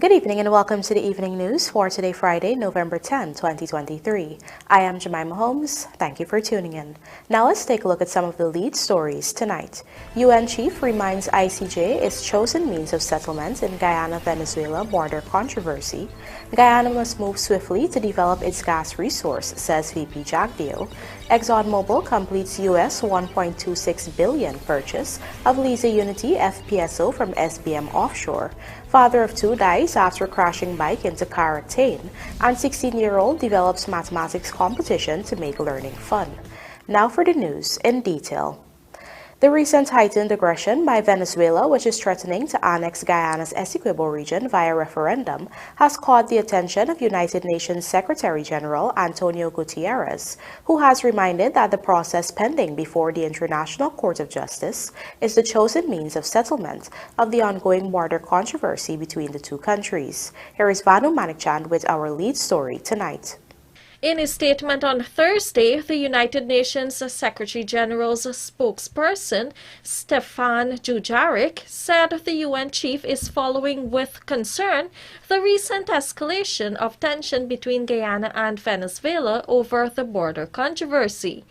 Good evening and welcome to the evening news for today, Friday, November 10, 2023. I am Jemima Holmes. Thank you for tuning in. Now let's take a look at some of the lead stories tonight. UN Chief reminds ICJ its chosen means of settlement in Guyana-Venezuela border controversy. Guyana must move swiftly to develop its gas resource, says VP JAGDEO. EXXONMOBIL completes US $1.26 billion purchase of LIZA Unity FPSO from SBM Offshore. Father of two dies after crashing bike into car at TAIN, and 16-year-old develops mathematics competition to make learning fun. Now for the news in detail. The recent heightened aggression by Venezuela, which is threatening to annex Guyana's Essequibo region via referendum, has caught the attention of United Nations Secretary-General Antonio Guterres, who has reminded that the process pending before the International Court of Justice is the chosen means of settlement of the ongoing border controversy between the two countries. Here is Vanu Manikchand with our lead story tonight. In a statement on Thursday, the United Nations Secretary-General's spokesperson, Stefan Dujarric, said the UN chief is following with concern the recent escalation of tension between Guyana and Venezuela over the border controversy.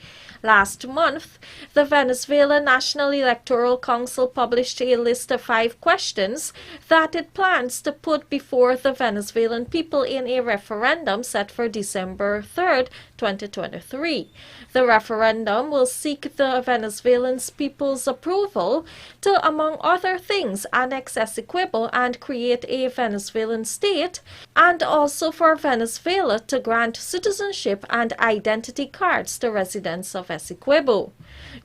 Last month, the Venezuela National Electoral Council published a list of 5 questions that it plans to put before the Venezuelan people in a referendum set for December 3, 2023. The referendum will seek the Venezuelan people's approval to, among other things, annex Essequibo and create a Venezuelan state, and also for Venezuela to grant citizenship and identity cards to residents of Essequibo.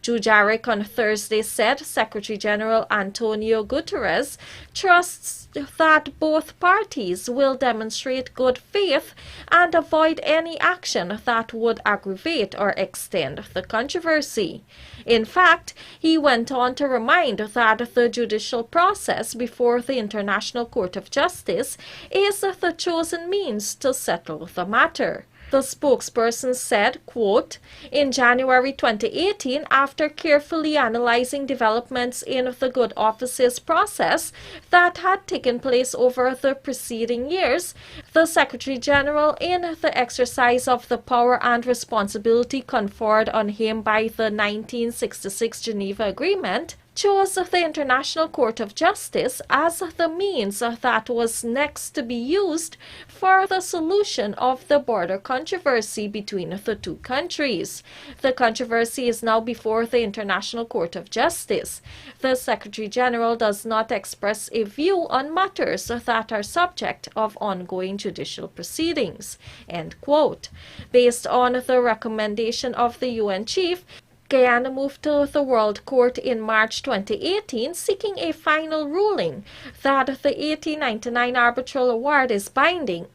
Dujarric on Thursday said Secretary-General Antonio Guterres trusts that both parties will demonstrate good faith and avoid any action that would aggravate or extend the controversy. In fact, he went on to remind that the judicial process before the International Court of Justice is the chosen means to settle the matter. The spokesperson said, quote, "In January 2018, after carefully analyzing developments in the Good Offices process that had taken place over the preceding years, the Secretary-General, in the exercise of the power and responsibility conferred on him by the 1966 Geneva Agreement, chose the International Court of Justice as the means that was next to be used for the solution of the border controversy between the two countries. The controversy is now before the International Court of Justice. The Secretary-General does not express a view on matters that are subject of ongoing judicial proceedings." End quote. Based on the recommendation of the UN chief, Guyana moved to the World Court in March 2018 seeking a final ruling that the 1899 arbitral award is binding.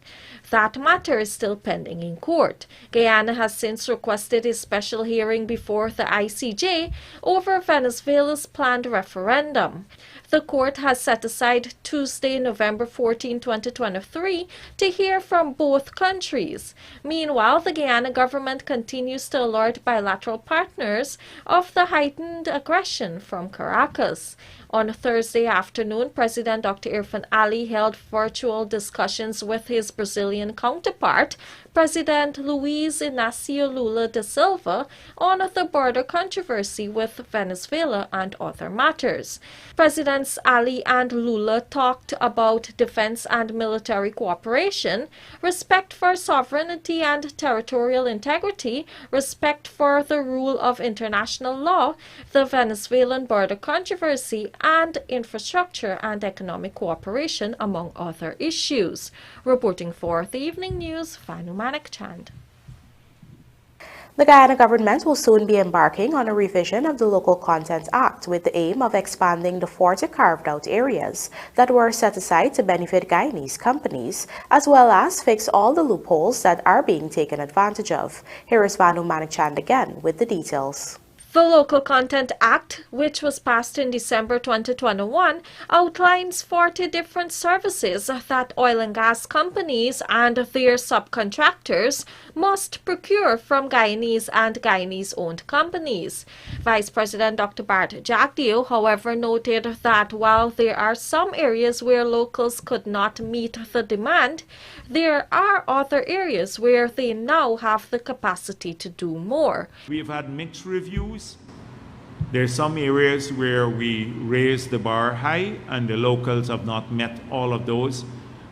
That matter is still pending in court. Guyana has since requested a special hearing before the ICJ over Venezuela's planned referendum. The court has set aside Tuesday, November 14, 2023, to hear from both countries. Meanwhile, the Guyana government continues to alert bilateral partners of the heightened aggression from Caracas. On Thursday afternoon, President Dr. Irfan Ali held virtual discussions with his Brazilian counterpart, President Luiz Inácio Lula da Silva, on the border controversy with Venezuela and other matters. Presidents Ali and Lula talked about defense and military cooperation, respect for sovereignty and territorial integrity, respect for the rule of international law, the Venezuelan border controversy, and infrastructure and economic cooperation, among other issues. Reporting for the Evening News, Vanu Manikchand. The Guyana government will soon be embarking on a revision of the Local Content Act with the aim of expanding the 40 carved-out areas that were set aside to benefit Guyanese companies, as well as fix all the loopholes that are being taken advantage of. Here is Vanu Manikchand again with the details. The Local Content Act, which was passed in December 2021, outlines 40 different services that oil and gas companies and their subcontractors must procure from Guyanese and Guyanese-owned companies. Vice President Dr. Bart Jagdeo, however, noted that while there are some areas where locals could not meet the demand, there are other areas where they now have the capacity to do more. We've had mixed reviews. There's some areas where we raised the bar high and the locals have not met all of those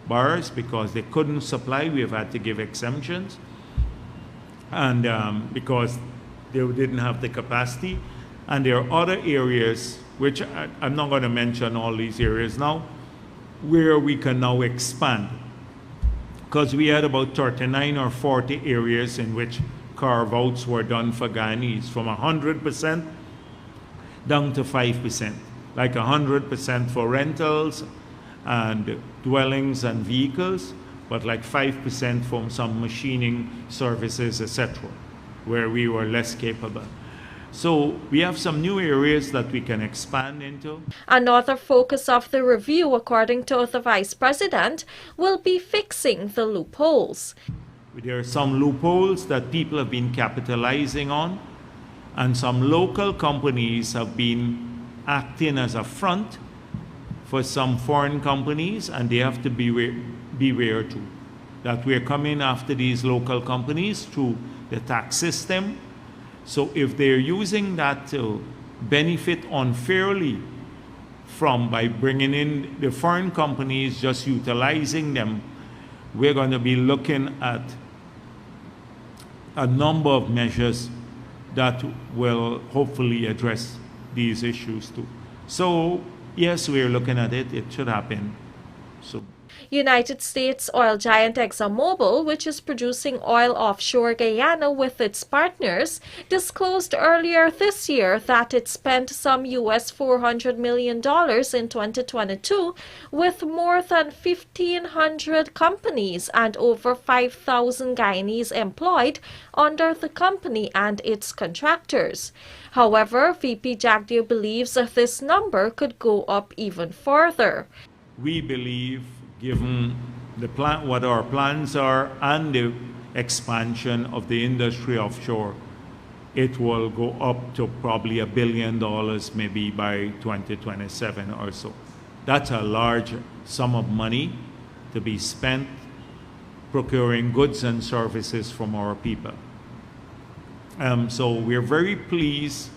bars because they couldn't supply. We have had to give exemptions and because they didn't have the capacity. And there are other areas, which I'm not going to mention all these areas now, where we can now expand. Because we had about 39 or 40 areas in which carve-outs were done for Guyanese, from 100% down to 5%, like 100% for rentals and dwellings and vehicles, but like 5% from some machining services, etc., where we were less capable. So we have some new areas that we can expand into. Another focus of the review, according to the Vice President, will be fixing the loopholes. There are some loopholes that people have been capitalizing on, and some local companies have been acting as a front for some foreign companies, and they have to beware too, that we're coming after these local companies through the tax system. So if they're using that to benefit unfairly by bringing in the foreign companies, just utilizing them, we're going to be looking at a number of measures that will hopefully address these issues too. So yes, we're looking at it. It should happen. So United States oil giant EXxonMobil, which is producing oil offshore Guyana with its partners, disclosed earlier this year that it spent some US $400 million in 2022 with more than 1,500 companies and over 5,000 Guyanese employed under the company and its contractors. However, VP Jagdeo believes that this number could go up even further. We believe, given the plan, what our plans are and the expansion of the industry offshore, it will go up to probably $1 billion maybe by 2027 or so. That's a large sum of money to be spent procuring goods and services from our people. So we're very pleased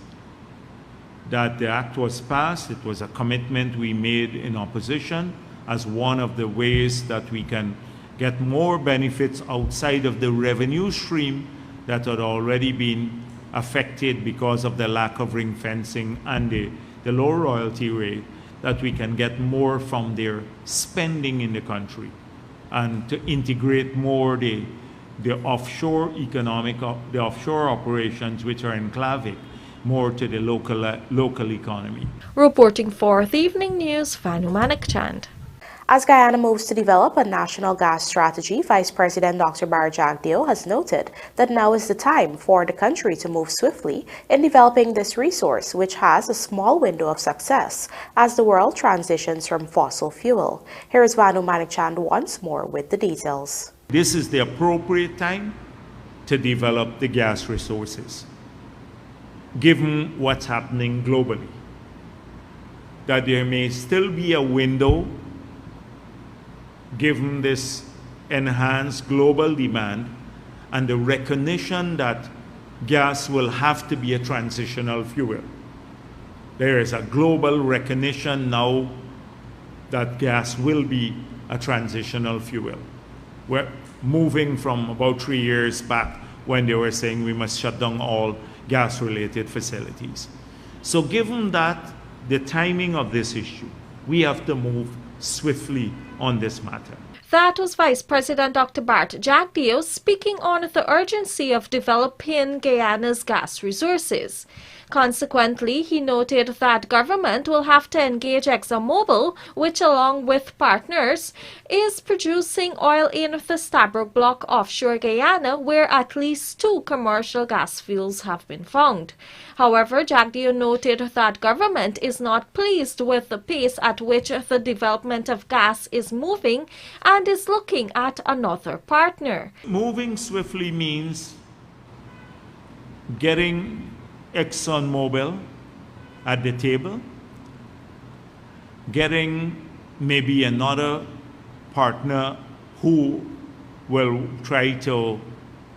that the act was passed. It was a commitment we made in opposition as one of the ways that we can get more benefits outside of the revenue stream that had already been affected because of the lack of ring fencing and the low royalty rate, that we can get more from their spending in the country and to integrate more the offshore the offshore operations, which are enclavic, more to the local economy. Reporting for the Evening News, Vanu Manikchand. As Guyana moves to develop a national gas strategy, Vice President Dr. Bart Jagdeo has noted that now is the time for the country to move swiftly in developing this resource, which has a small window of success as the world transitions from fossil fuel. Here is Vanu Manikchand once more with the details. This is the appropriate time to develop the gas resources, given what's happening globally. That there may still be a window given this enhanced global demand and the recognition that gas will have to be a transitional fuel. There is a global recognition now that gas will be a transitional fuel. We're moving from about 3 years back when they were saying we must shut down all gas-related facilities. So given that, the timing of this issue, we have to move swiftly on this matter. That was Vice President Dr. Bart Jagdeo speaking on the urgency of developing Guyana's gas resources. Consequently, he noted that government will have to engage EXxonMobil, which along with partners is producing oil in the Stabroek Block offshore Guyana, where at least 2 commercial gas fields have been found. However, JAGDEO noted that government is not pleased with the pace at which the development of gas is moving and is looking at another partner. Moving swiftly means getting ExxonMobil at the table, getting maybe another partner who will try to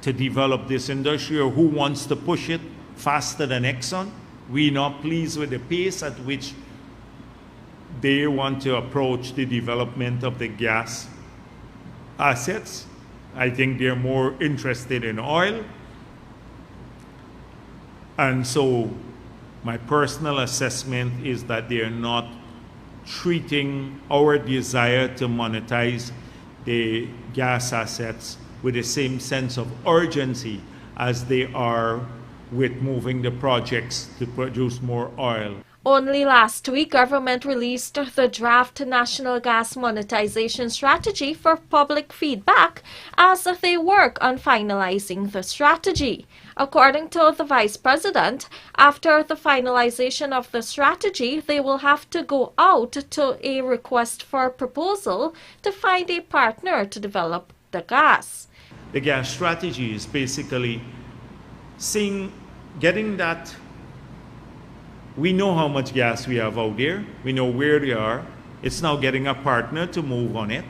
develop this industry or who wants to push it faster than Exxon. We're not pleased with the pace at which they want to approach the development of the gas assets. I think they're more interested in oil. And so my personal assessment is that they're not treating our desire to monetize the gas assets with the same sense of urgency as they are with moving the projects to produce more oil. Only last week, government released the draft National Gas Monetization Strategy for public feedback as they work on finalizing the strategy. According to the Vice President, after the finalization of the strategy, they will have to go out to a request for proposal to find a partner to develop the gas. The gas strategy is basically getting that we know how much gas we have out there, we know where they are. It's now getting a partner to move on it,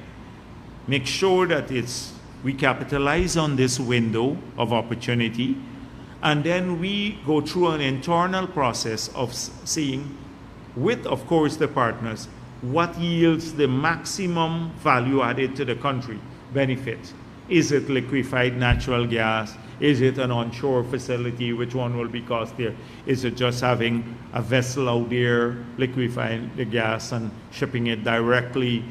make sure that we capitalize on this window of opportunity, and then we go through an internal process of seeing, with of course the partners, what yields the maximum value added to the country benefit. Is it liquefied natural gas? Is it an onshore facility? Which one will be costlier? Is it just having a vessel out there liquefying the gas and shipping it directly?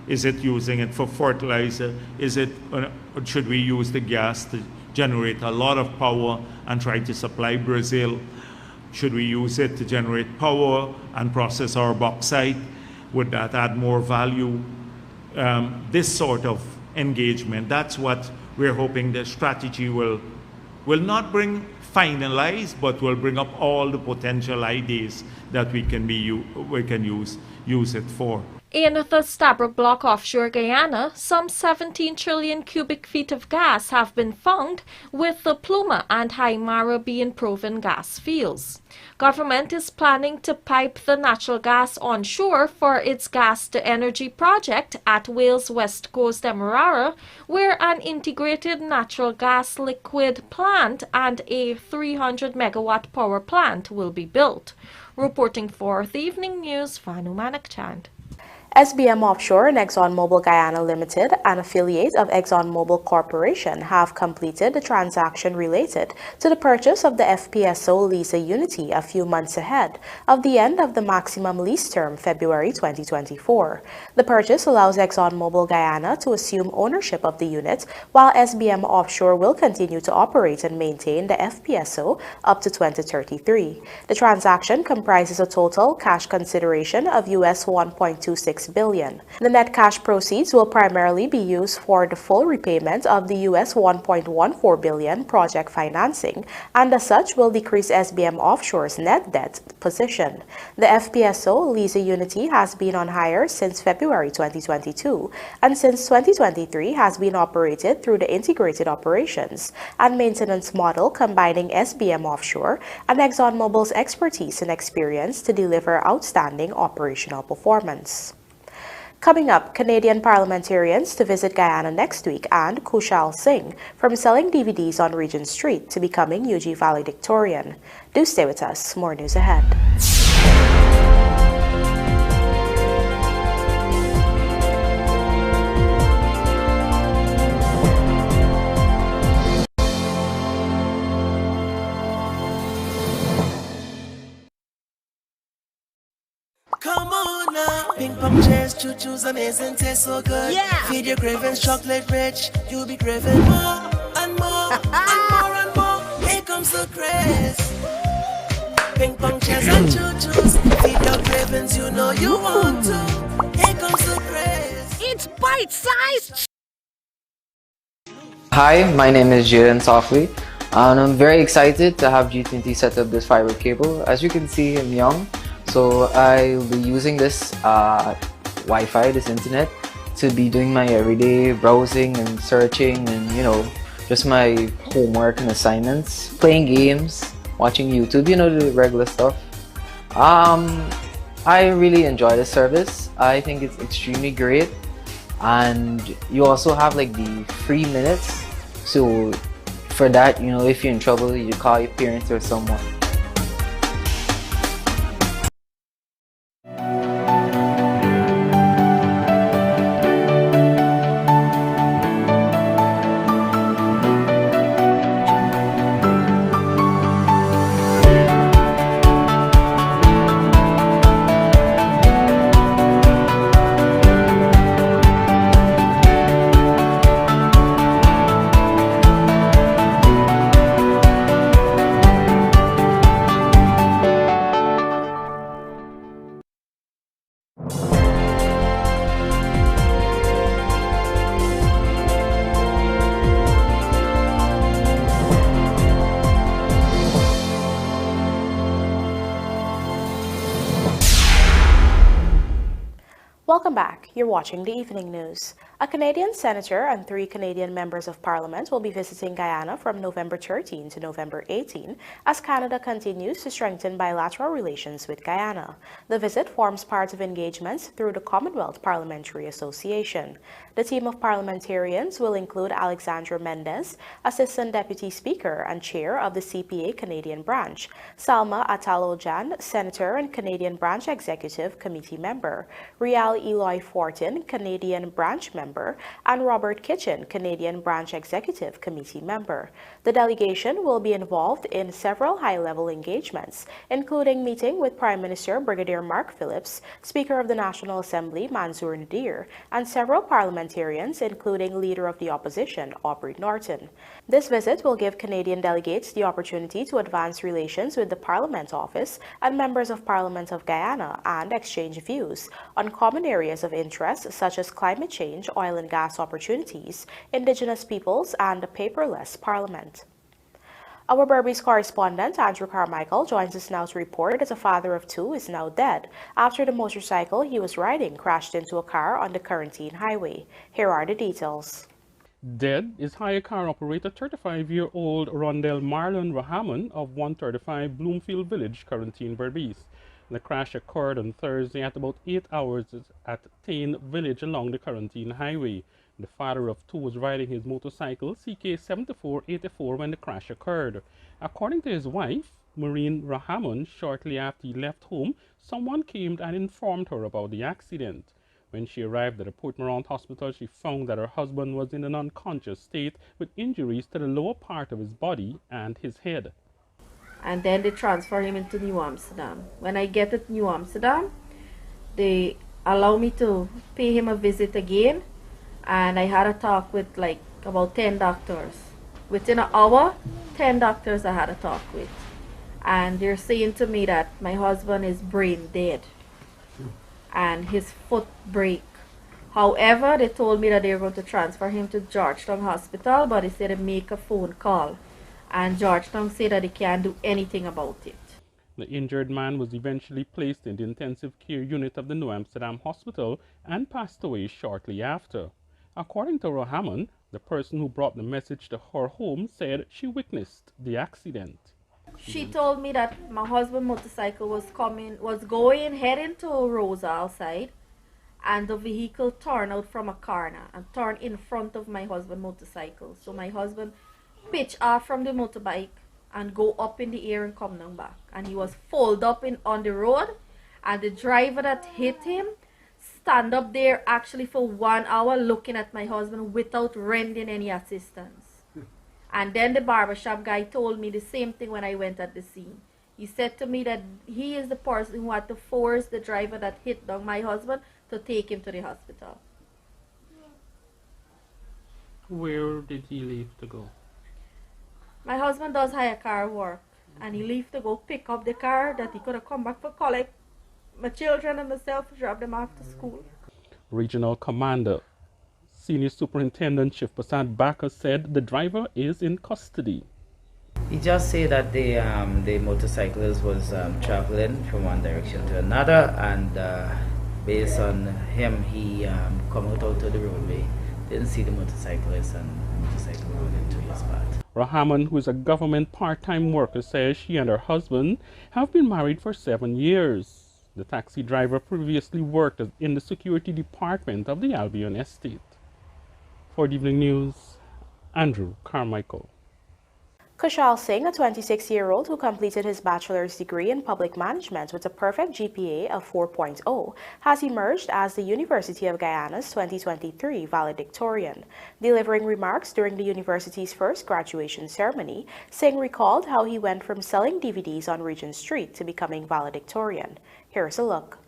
Is it using it for fertilizer? Should we use the gas to generate a lot of power and try to supply Brazil? Should we use it to generate power and process our bauxite? Would that add more value? This sort of engagement, that's what we're hoping the strategy will not bring finalized, but will bring up all the potential ideas that we can use it for. In the Stabroek Block offshore Guyana, some 17 trillion cubic feet of gas have been found, with the Pluma and Haimara being proven gas fields. Government is planning to pipe the natural gas onshore for its gas-to-energy project at Wales West Coast Demerara, where an integrated natural gas liquid plant and a 300-megawatt power plant will be built. Reporting for the Evening News, Vanu Manakchand. SBM Offshore and ExxonMobil Guyana Limited, an affiliate of ExxonMobil Corporation, have completed the transaction related to the purchase of the FPSO LIZA Unity a few months ahead of the end of the maximum lease term, February 2024. The purchase allows ExxonMobil Guyana to assume ownership of the unit, while SBM Offshore will continue to operate and maintain the FPSO up to 2033. The transaction comprises a total cash consideration of US $1.26 billion. The net cash proceeds will primarily be used for the full repayment of the US $1.14 billion project financing, and as such will decrease SBM Offshore's net debt position. The FPSO LIZA Unity has been on hire since February 2022, and since 2023 has been operated through the integrated operations and maintenance model, combining SBM Offshore and ExxonMobil's expertise and experience to deliver outstanding operational performance. Coming up, Canadian parliamentarians to visit Guyana next week, and Kushal Singh from selling DVDs on Regent Street to becoming UG valedictorian. Do stay with us. More news ahead. Come on now. Ping pong chairs, choo-choos, amazing, taste so good. Yeah. Feed your cravings, chocolate rich. You'll be craving more and more and more and more. Here comes the craze. Ping pong chairs and choo-choos. Feed your cravings, you know you want to. Here comes the praise. It's bite-sized. Hi, my name is Jaden Softly, and I'm very excited to have G20 set up this fiber cable. As you can see, I'm young, so I'll be using this Wi-Fi, this internet, to be doing my everyday browsing and searching and, just my homework and assignments, playing games, watching YouTube, the regular stuff. I really enjoy the service. I think it's extremely great. And you also have like the free minutes, so for that, if you're in trouble, you call your parents or someone. Welcome back. You're watching the Evening News. A Canadian senator and 3 Canadian members of parliament will be visiting Guyana from November 13 to November 18 as Canada continues to strengthen bilateral relations with Guyana. The visit forms part of engagements through the Commonwealth Parliamentary Association. The team of parliamentarians will include Alexandra Mendez, Assistant Deputy Speaker and Chair of the CPA Canadian Branch, Salma Atalojan, Senator and Canadian Branch Executive Committee Member, Rial Eloy Fortin, Canadian Branch Member, and Robert Kitchen, Canadian Branch Executive Committee Member. The delegation will be involved in several high-level engagements, including meeting with Prime Minister Brigadier Mark Phillips, Speaker of the National Assembly Mansour Nadir, and several parliamentarians, including Leader of the Opposition Aubrey Norton. This visit will give Canadian delegates the opportunity to advance relations with the Parliament Office and members of Parliament of Guyana and exchange views on common areas of interest such as climate change, oil and gas opportunities, Indigenous peoples, and a paperless Parliament. Our Berbice correspondent, Andrew Carmichael, joins us now to report that a father of 2 is now dead after the motorcycle he was riding crashed into a car on the Quarantine Highway. Here are the details. Dead is hire car operator 35-year-old Rondell Marlon Rahaman of 135 Bloomfield Village, Quarantine, Berbice. The crash occurred on Thursday at about 8 hours at TAIN Village along the Quarantine Highway. The father of 2 was riding his motorcycle CK7484 when the crash occurred. According to his wife, Maureen Rahaman, shortly after he left home, someone came and informed her about the accident. When she arrived at the Port Morant Hospital, she found that her husband was in an unconscious state with injuries to the lower part of his body and his head. And then they transfer him into New Amsterdam. When I get to New Amsterdam, they allow me to pay him a visit again, and I had a talk with like about 10 doctors. Within an hour, 10 doctors I had a talk with, and they're saying to me that my husband is brain dead and his foot break. However, they told me that they were going to transfer him to Georgetown Hospital, but they said to make a phone call, and Georgetown said that they can't do anything about it. The injured man was eventually placed in the intensive care unit of the New Amsterdam Hospital and passed away shortly after. According to Rahaman, the person who brought the message to her home said she witnessed the accident. She told me that my husband's motorcycle was heading to Rosa outside, and the vehicle turned out from a corner and turned in front of my husband's motorcycle. So my husband pitched off from the motorbike and go up in the air and come down back. And he was folded up on the road, and the driver that hit him stand up there actually for 1 hour looking at my husband without rendering any assistance. And then the barbershop guy told me the same thing when I went at the scene. He said to me that he is the person who had to force the driver that hit down my husband to take him to the hospital. Where did he leave to go? My husband does hire car work, and he left to go pick up the car that he could have come back for collect my children and myself, drop them off to school. Regional Commander Senior Superintendent Chief Prasad Baka said the driver is in custody. He just said that the motorcyclist was traveling from one direction to another, and based on him, he come out onto the roadway, didn't see the motorcyclist, and the motorcycle rode into his path. Rahaman, who is a government part-time worker, says she and her husband have been married for 7 years. The taxi driver previously worked in the security department of the Albion estate. For the Evening News, Andrew Carmichael. Kushal Singh, a 26-year-old who completed his bachelor's degree in public management with a perfect GPA of 4.0, has emerged as the University of Guyana's 2023 valedictorian. Delivering remarks during the university's first graduation ceremony, Singh recalled how he went from selling DVDs on Regent Street to becoming valedictorian. Here's a look.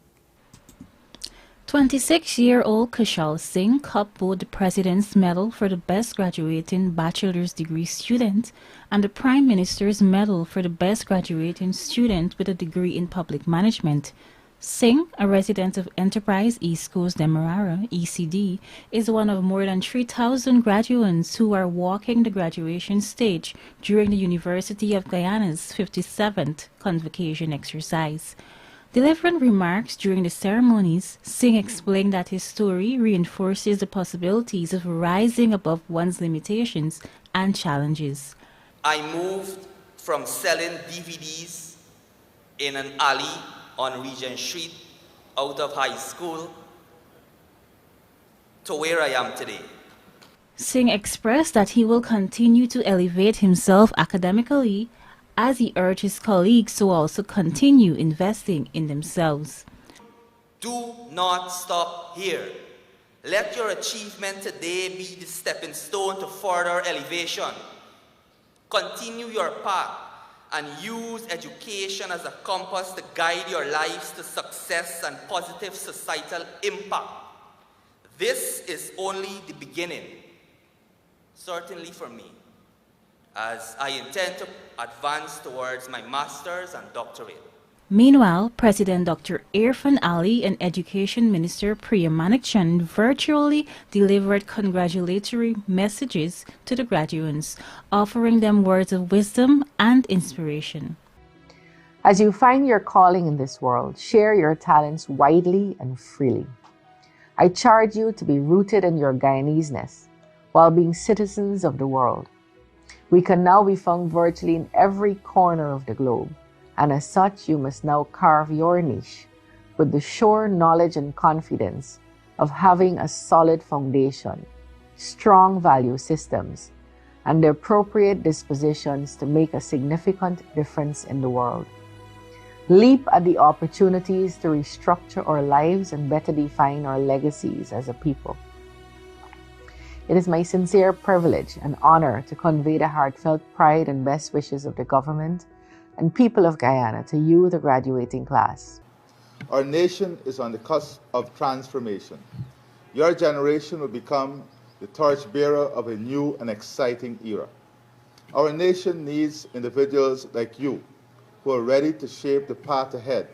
26-year-old Kushal Singh cupboard the President's Medal for the Best Graduating Bachelor's Degree Student and the Prime Minister's Medal for the Best Graduating Student with a degree in Public Management. Singh, a resident of Enterprise East Coast Demerara, ECD, is one of more than 3,000 graduates who are walking the graduation stage during the University of Guyana's 57th convocation exercise. Delivering remarks during the ceremonies, Singh explained that his story reinforces the possibilities of rising above one's limitations and challenges. I moved from selling DVDs in an alley on Regent Street out of high school to where I am today. Singh expressed that he will continue to elevate himself academically as he urged his colleagues to also continue investing in themselves. Do not stop here. Let your achievement today be the stepping stone to further elevation. Continue your path and use education as a compass to guide your lives to success and positive societal impact. This is only the beginning, certainly for me, as I intend to advance towards my master's and doctorate. Meanwhile, President Dr. Irfan Ali and Education Minister Priya Manikchand virtually delivered congratulatory messages to the graduates, offering them words of wisdom and inspiration. As you find your calling in this world, share your talents widely and freely. I charge you to be rooted in your Guyanese-ness while being citizens of the world. We can now be found virtually in every corner of the globe, and as such, you must now carve your niche with the sure knowledge and confidence of having a solid foundation, strong value systems, and the appropriate dispositions to make a significant difference in the world. Leap at the opportunities to restructure our lives and better define our legacies as a people. It is my sincere privilege and honor to convey the heartfelt pride and best wishes of the government and people of Guyana to you, the graduating class. Our nation is on the cusp of transformation. Your generation will become the torchbearer of a new and exciting era. Our nation needs individuals like you who are ready to shape the path ahead.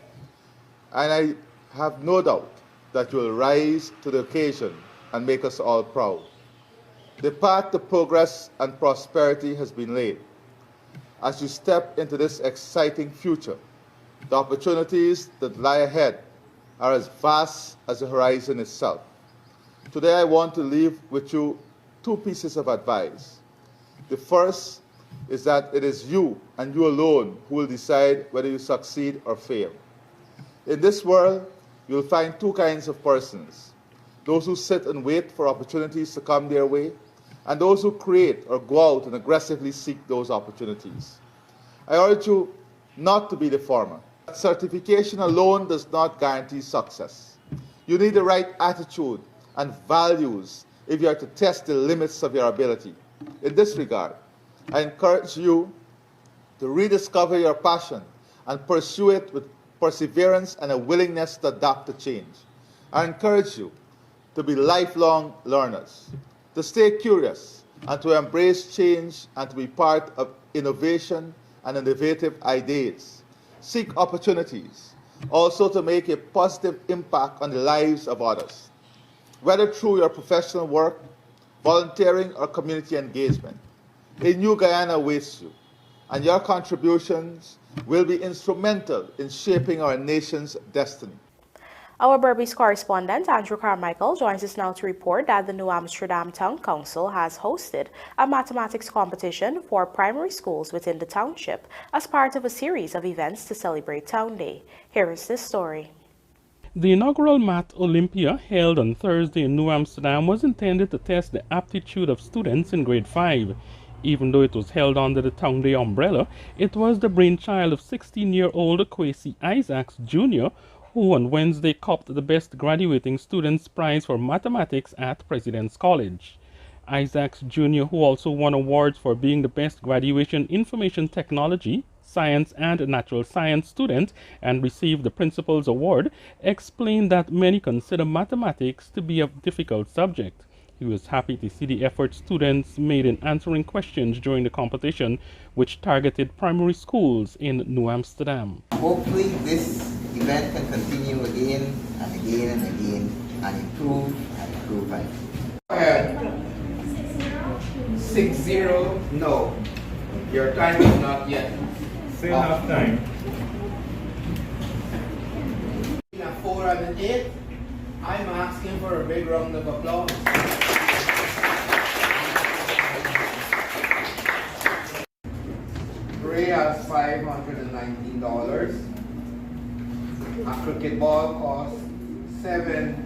And I have no doubt that you will rise to the occasion and make us all proud. The path to progress and prosperity has been laid. As you step into this exciting future, the opportunities that lie ahead are as vast as the horizon itself. Today I want to leave with you two pieces of advice. The first is that it is you and you alone who will decide whether you succeed or fail. In this world, you'll find two kinds of persons: those who sit and wait for opportunities to come their way, and those who create or go out and aggressively seek those opportunities. I urge you not to be the former. Certification alone does not guarantee success. You need the right attitude and values if you are to test the limits of your ability. In this regard, I encourage you to rediscover your passion and pursue it with perseverance and a willingness to adapt to change. I encourage you to be lifelong learners, to stay curious and to embrace change and to be part of innovation and innovative ideas. Seek opportunities, also to make a positive impact on the lives of others, whether through your professional work, volunteering, or community engagement. A new Guyana awaits you, and your contributions will be instrumental in shaping our nation's destiny. Our Berbice correspondent, Andrew Carmichael, joins us now to report that the New Amsterdam Town Council has hosted a mathematics competition for primary schools within the township as part of a series of events to celebrate Town Day. Here is this story. The inaugural Math Olympia, held on Thursday in New Amsterdam, was intended to test the aptitude of students in grade 5. Even though it was held under the Town Day umbrella, it was the brainchild of 16-year-old Kwesi Isaacs Jr., who on Wednesday copped the Best Graduating Students Prize for Mathematics at President's College. Isaacs Jr., who also won awards for being the Best Graduation Information Technology, Science and Natural Science student and received the Principal's Award, explained that many consider mathematics to be a difficult subject. He was happy to see the effort students made in answering questions during the competition, which targeted primary schools in New Amsterdam. Hopefully this event can continue again and again and again and improve and improve and improve. 6-0, no. Your time is not yet. Still have time. 4 and 8, I'm asking for a big round of applause. Ray has $519. A cricket ball costs $700.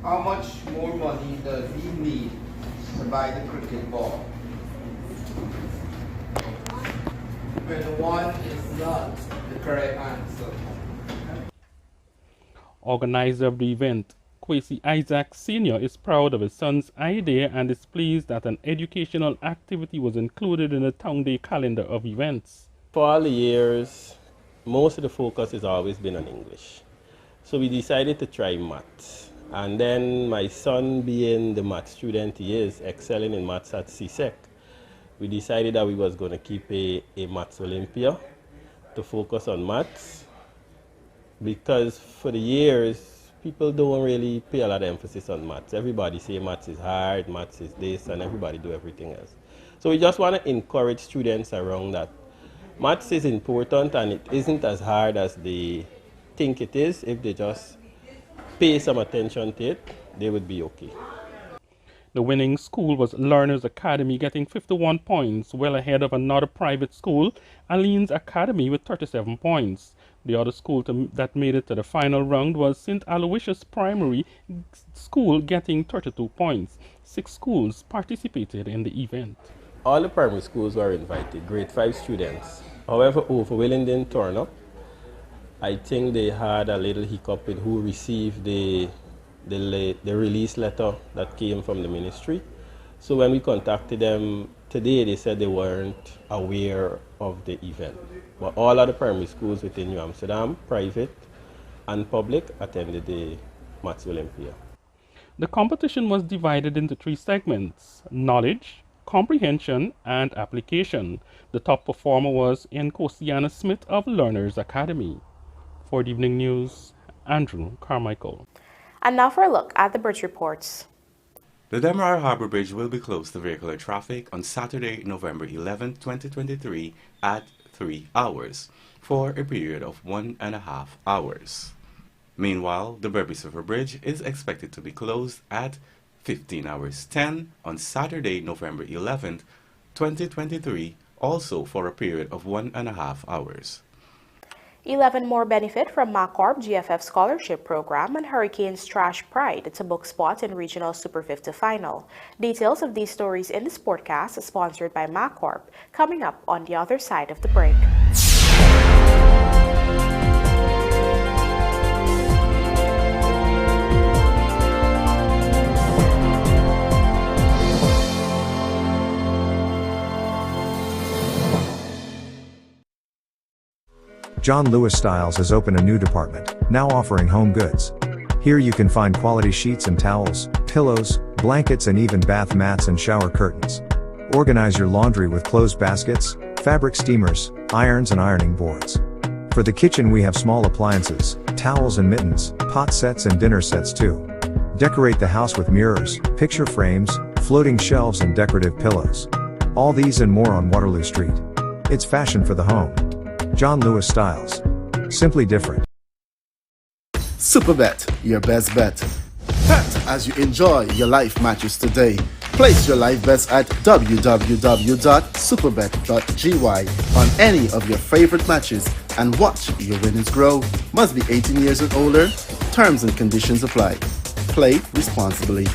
How much more money does he need to buy the cricket ball? When one is not the correct answer. Organizer of the event, Kwesi Isaac Sr. is proud of his son's idea and is pleased that an educational activity was included in the Town Day calendar of events. For all the years, most of the focus has always been on English. So we decided to try maths. And then my son, being the math student he is, excelling in maths at CSEC, we decided that we was going to keep a Maths Olympia to focus on maths, because for the years, people don't really pay a lot of emphasis on maths. Everybody say maths is hard, maths is this, and everybody do everything else. So we just want to encourage students around that maths is important and it isn't as hard as they think it is. If they just pay some attention to it, they would be okay. The winning school was Learners Academy, getting 51 points, well ahead of another private school, Aline's Academy, with 37 points. The other school that made it to the final round was St. Aloysius Primary School, getting 32 points. 6 schools participated in the event. All the primary schools were invited, grade 5 students. However, Overwilling didn't turn up. I think they had a little hiccup with who received the release letter that came from the ministry. So when we contacted them today, they said they weren't aware of the event. But all other primary schools within New Amsterdam, private and public, attended the Maths Olympia. The competition was divided into 3 segments: knowledge, comprehension, and application. The top performer was Nkosiana Smith of Learners Academy. For the Evening News, Andrew Carmichael. And now for a look at the bridge reports. The Demerara Harbour Bridge will be closed to vehicular traffic on Saturday, November 11, 2023 at 3 hours for a period of 1.5 hours. Meanwhile, the Berbice River Bridge is expected to be closed at 15 hours 10 on Saturday, November 11, 2023, also for a period of 1.5 hours. 11 more benefit from MACORP GFF Scholarship Program, and Hurricanes trash Pride to book spot in Regional Super 50 Final. Details of these stories in this podcast, sponsored by MACORP, coming up on the other side of the break. John Lewis Styles has opened a new department, now offering home goods. Here you can find quality sheets and towels, pillows, blankets, and even bath mats and shower curtains. Organize your laundry with clothes baskets, fabric steamers, irons and ironing boards. For the kitchen we have small appliances, towels and mittens, pot sets and dinner sets too. Decorate the house with mirrors, picture frames, floating shelves and decorative pillows. All these and more on Waterloo Street. It's fashion for the home. John Lewis Styles. Simply different. Superbet, your best bet. Bet as you enjoy your life matches today. Place your live bets at www.superbet.gy on any of your favorite matches and watch your winnings grow. Must be 18 years and older. Terms and conditions apply. Play responsibly.